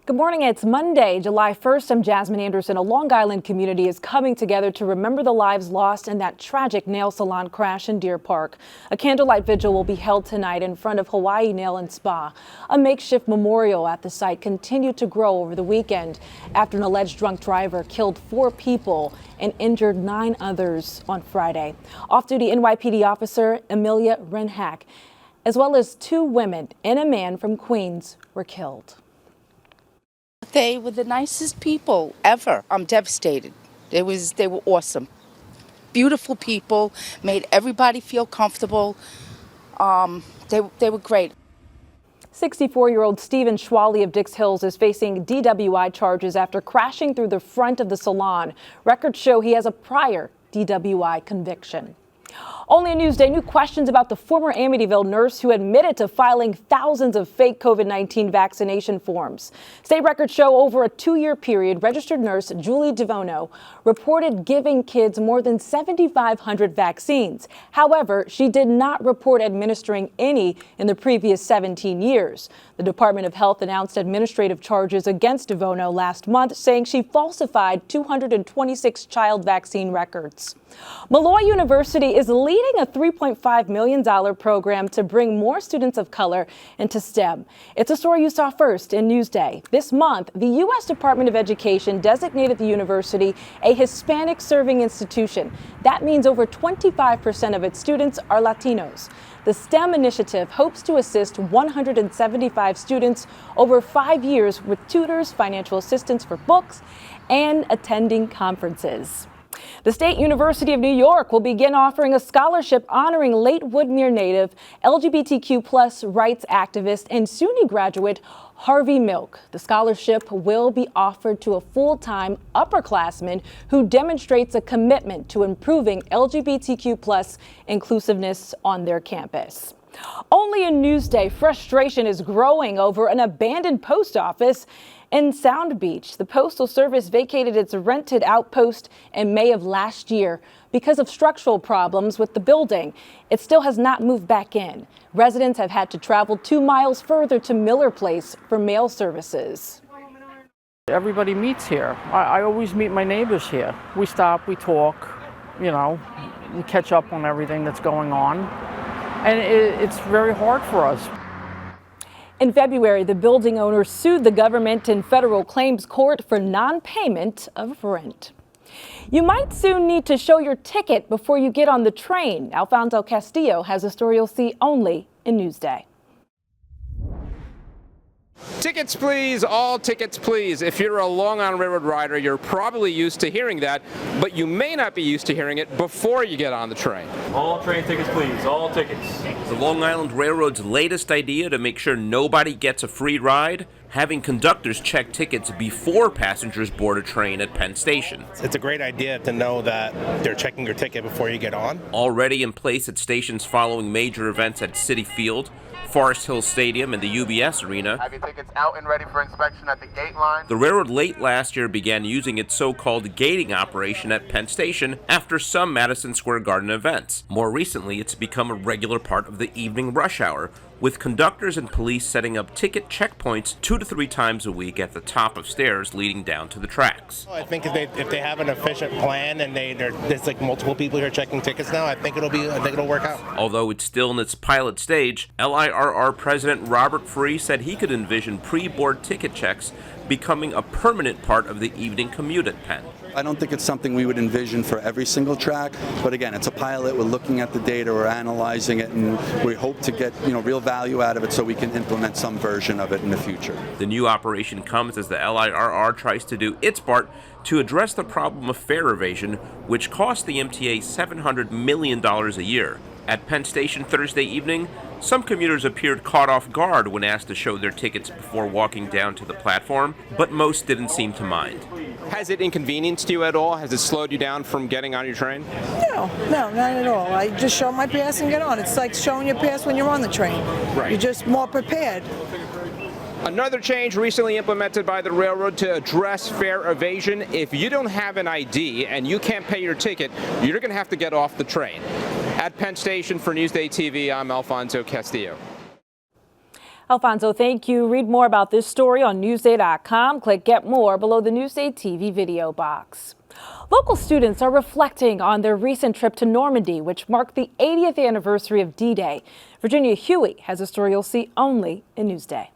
Good morning. It's Monday, July 1st. I'm Jasmine Anderson. A Long Island community is coming together to remember the lives lost in that tragic nail salon crash in Deer Park. A candlelight vigil will be held tonight in front of Hawaii Nail and Spa. A makeshift memorial at the site continued to grow over the weekend after an alleged drunk driver killed 4 people and injured 9 others on Friday. Off-duty NYPD officer Amelia Renhack, as well as 2 women and a man from Queens, were killed. They were the nicest people ever. I'm devastated. They were awesome. Beautiful people, made everybody feel comfortable. They were great. 64-year-old Stephen Schwally of Dix Hills is facing DWI charges after crashing through the front of the salon. Records show he has a prior DWI conviction. Only a Newsday, new questions about the former Amityville nurse who admitted to filing thousands of fake COVID-19 vaccination forms. State records show over a 2-year period, registered nurse Julie DeVono reported giving kids more than 7,500 vaccines. However, she did not report administering any in the previous 17 years. The Department of Health announced administrative charges against DeVono last month, saying she falsified 226 child vaccine records. Molloy University is leading a $3.5 million program to bring more students of color into STEM. It's a story you saw first in Newsday. This month, the U.S. Department of Education designated the university a Hispanic serving institution. That means over 25% of its students are Latinos. The STEM initiative hopes to assist 175 students over 5 years with tutors, financial assistance for books, and attending conferences. The State University of New York will begin offering a scholarship honoring late Woodmere native, LGBTQ+ rights activist, and SUNY graduate Harvey Milk. The scholarship will be offered to a full-time upperclassman who demonstrates a commitment to improving LGBTQ+ inclusiveness on their campus. Only in Newsday, frustration is growing over an abandoned post office in Sound Beach. The Postal Service vacated its rented outpost in May of last year because of structural problems with the building. It still has not moved back in. Residents have had to travel 2 miles further to Miller Place for mail services. Everybody meets here. I always meet my neighbors here. We stop, we talk, we catch up on everything that's going on. And it's very hard for us. In February, the building owner sued the government in federal claims court for non-payment of rent. You might soon need to show your ticket before you get on the train. Alfonso Castillo has a story you'll see only in Newsday. Tickets please, all tickets please. If you're a Long Island Railroad rider, you're probably used to hearing that, but you may not be used to hearing it before you get on the train. All train tickets please, all tickets. The Long Island Railroad's latest idea to make sure nobody gets a free ride? Having conductors check tickets before passengers board a train at Penn Station. It's a great idea to know that they're checking your ticket before you get on. Already in place at stations following major events at Citi Field, Forest Hill Stadium, and the UBS Arena. Have your tickets out and ready for inspection at the gate line. The railroad late last year began using its so-called gating operation at Penn Station after some Madison Square Garden events. More recently, it's become a regular part of the evening rush hour, with conductors and police setting up ticket checkpoints 2 to 3 times a week at the top of stairs leading down to the tracks. I think if they have an efficient plan and there's like multiple people here checking tickets now, I think it'll work out. Although it's still in its pilot stage, LIRR President Robert Free said he could envision pre-board ticket checks becoming a permanent part of the evening commute at Penn. I don't think it's something we would envision for every single track, but again, it's a pilot. We're looking at the data, we're analyzing it, and we hope to get real value out of it so we can implement some version of it in the future. The new operation comes as the LIRR tries to do its part to address the problem of fare evasion, which costs the MTA $700 million a year. At Penn Station Thursday evening, some commuters appeared caught off guard when asked to show their tickets before walking down to the platform, but most didn't seem to mind. Has it inconvenienced you at all? Has it slowed you down from getting on your train? No, not at all. I just show my pass and get on. It's like showing your pass when you're on the train. Right. You're just more prepared. Another change recently implemented by the railroad to address fare evasion: if you don't have an ID and you can't pay your ticket, you're going to have to get off the train. At Penn Station for NewsdayTV, I'm Alfonso Castillo. Alfonso, thank you. Read more about this story on Newsday.com. Click Get More below the Newsday TV video box. Local students are reflecting on their recent trip to Normandy, which marked the 80th anniversary of D-Day. Virginia Huey has a story you'll see only in Newsday.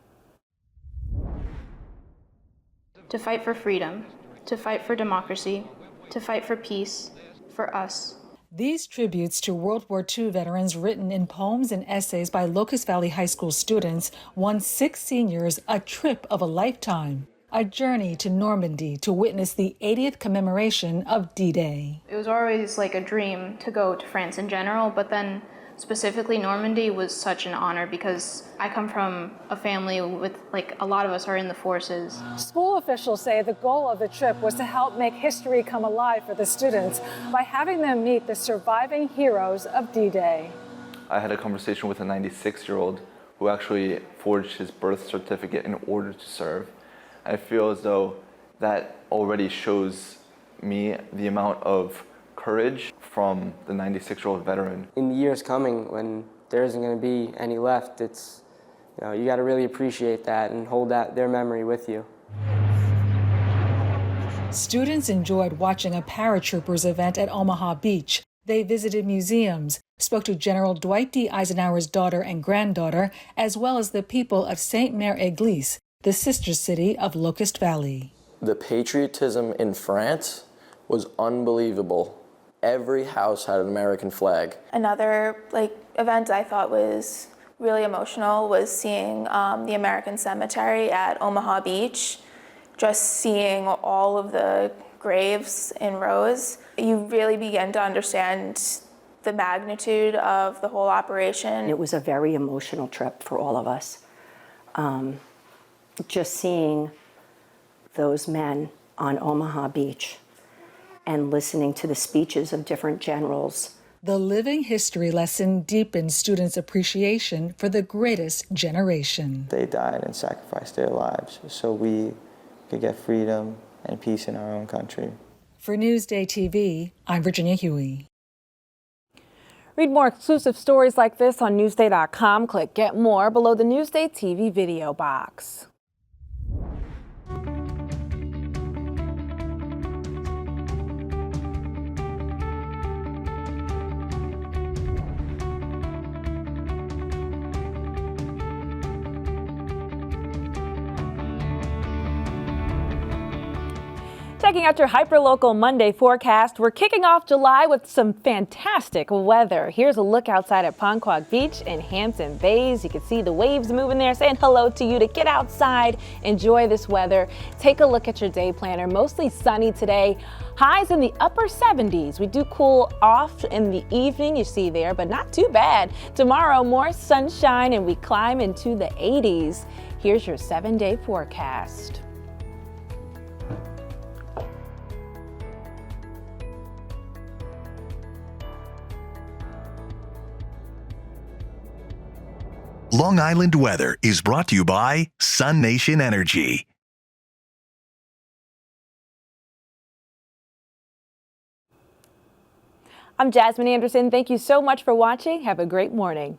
To fight for freedom, to fight for democracy, to fight for peace, for us. These tributes to World War II veterans, written in poems and essays by Locust Valley High School students, won 6 seniors a trip of a lifetime, a journey to Normandy to witness the 80th commemoration of D-Day. It was always like a dream to go to France in general, but then specifically Normandy was such an honor because I come from a family with, like, a lot of us are in the forces. School officials say the goal of the trip was to help make history come alive for the students by having them meet the surviving heroes of D-Day. I had a conversation with a 96-year-old who actually forged his birth certificate in order to serve. I feel as though that already shows me the amount of courage from the 96-year-old veteran. In the years coming, when there isn't going to be any left, it's, you got to really appreciate that and hold their memory with you. Students enjoyed watching a paratroopers event at Omaha Beach. They visited museums, spoke to General Dwight D. Eisenhower's daughter and granddaughter, as well as the people of Sainte-Mère-Église, the sister city of Locust Valley. The patriotism in France was unbelievable. Every house had an American flag. Another event I thought was really emotional was seeing the American Cemetery at Omaha Beach. Just seeing all of the graves in rows, you really begin to understand the magnitude of the whole operation. It was a very emotional trip for all of us. Just seeing those men on Omaha Beach and listening to the speeches of different generals. The living history lesson deepened students' appreciation for the greatest generation. They died and sacrificed their lives so we could get freedom and peace in our own country. For Newsday TV, I'm Virginia Huey. Read more exclusive stories like this on Newsday.com. Click Get More below the Newsday TV video box. Checking out your hyperlocal Monday forecast. We're kicking off July with some fantastic weather. Here's a look outside at Ponquag Beach in Hampton Bays. You can see the waves moving there, saying hello to you. To get outside, enjoy this weather. Take a look at your day planner. Mostly sunny today. Highs in the upper 70s. We do cool off in the evening, you see there, but not too bad. Tomorrow, more sunshine and we climb into the 80s. Here's your 7-day forecast. Long Island weather is brought to you by Sun Nation Energy. I'm Jasmine Anderson. Thank you so much for watching. Have a great morning.